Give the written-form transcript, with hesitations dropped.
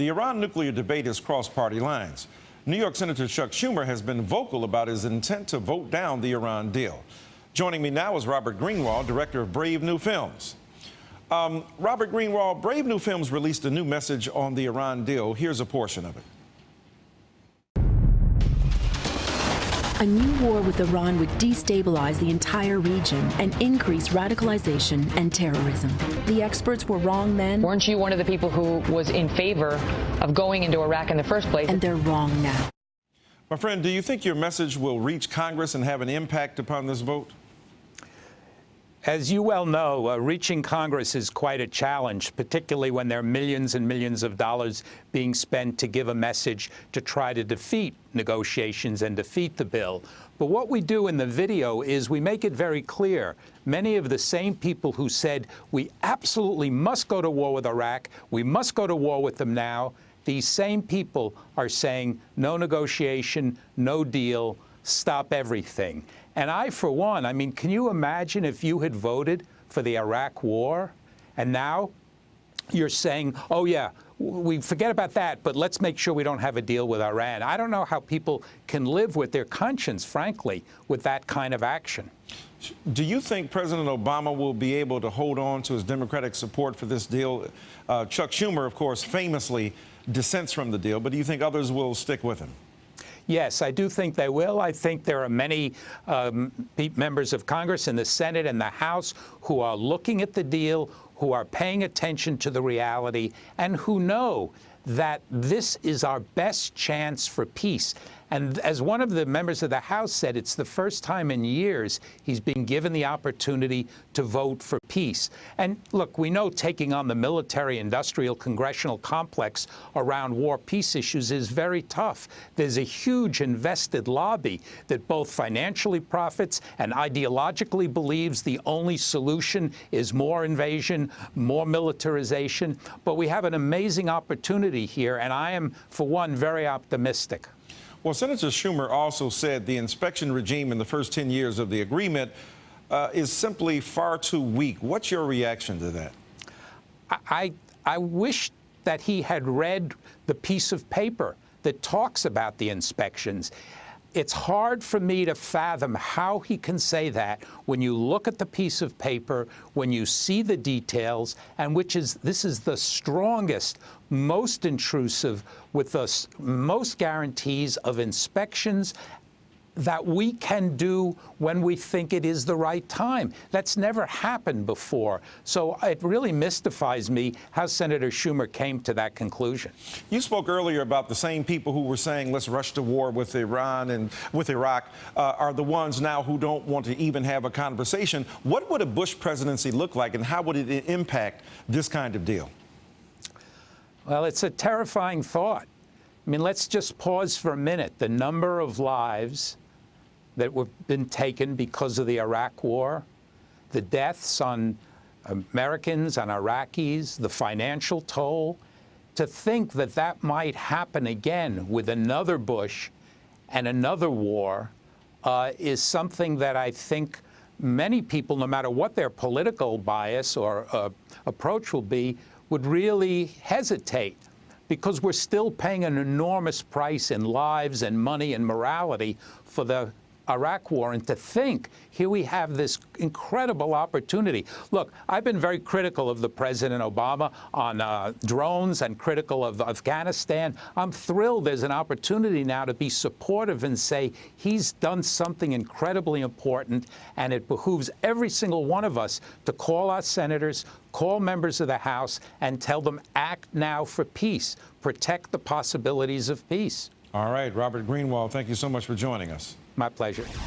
The Iran nuclear debate has crossed party lines. New York Senator Chuck Schumer has been vocal about his intent to vote down the Iran deal. Joining me now is Robert Greenwald, director of Brave New Films. Robert Greenwald, Brave New Films released a new message on the Iran deal. Here's a portion of it. A new war with Iran would destabilize the entire region and increase radicalization and terrorism. The experts were wrong then. Weren't you one of the people who was in favor of going into Iraq in the first place? And they're wrong now. My friend, do you think your message will reach Congress and have an impact upon this vote? As you well know, reaching Congress is quite a challenge, particularly when there are millions and millions of dollars being spent to give a message to try to defeat negotiations and defeat the bill. But what we do in the video is we make it very clear. Many of the same people who said we absolutely must go to war with Iraq, we must go to war with them now, these same people are saying no negotiation, no deal, stop everything. And I, for one, I mean, can you imagine if you had voted for the Iraq war and now you're saying, oh, yeah, we forget about that, but let's make sure we don't have a deal with Iran. I don't know how people can live with their conscience, frankly, with that kind of action. Do you think President Obama will be able to hold on to his Democratic support for this deal? Chuck Schumer, of course, famously dissents from the deal, but do you think others will stick with him? Yes, I do think they will. I think there are many members of Congress in the Senate and the House who are looking at the deal, who are paying attention to the reality, and who know that this is our best chance for peace. And as one of the members of the House said, it's the first time in years he's been given the opportunity to vote for peace. And look, we know taking on the military-industrial congressional complex around war-peace issues is very tough. There's a huge invested lobby that both financially profits and ideologically believes the only solution is more invasion, more militarization. But we have an amazing opportunity here, and I am, for one, very optimistic. Well, Senator Schumer also said the inspection regime in the first 10 years of the agreement is simply far too weak. What's your reaction to that? I wish that he had read the piece of paper that talks about the inspections. It's hard for me to fathom how he can say that when you look at the piece of paper, when you see the details, and this is the strongest, most intrusive, with the most guarantees of inspections that we can do when we think it is the right time. That's never happened before. So it really mystifies me how Senator Schumer came to that conclusion. You spoke earlier about the same people who were saying let's rush to war with Iran and with Iraq are the ones now who don't want to even have a conversation. What would a Bush presidency look like, and how would it impact this kind of deal? Well, it's a terrifying thought. I mean, let's just pause for a minute. The number of lives that have been taken because of the Iraq war, the deaths on Americans and Iraqis, the financial toll, to think that that might happen again with another Bush and another war is something that I think many people, no matter what their political bias or approach will be, would really hesitate, because we're still paying an enormous price in lives and money and morality for the Iraq war. And to think, here we have this incredible opportunity. Look, I've been very critical of the President Obama on drones and critical of Afghanistan. I'm thrilled there's an opportunity now to be supportive and say he's done something incredibly important, and it behooves every single one of us to call our senators, call members of the House, and tell them act now for peace. Protect the possibilities of peace. All right, Robert Greenwald, thank you so much for joining us. My pleasure.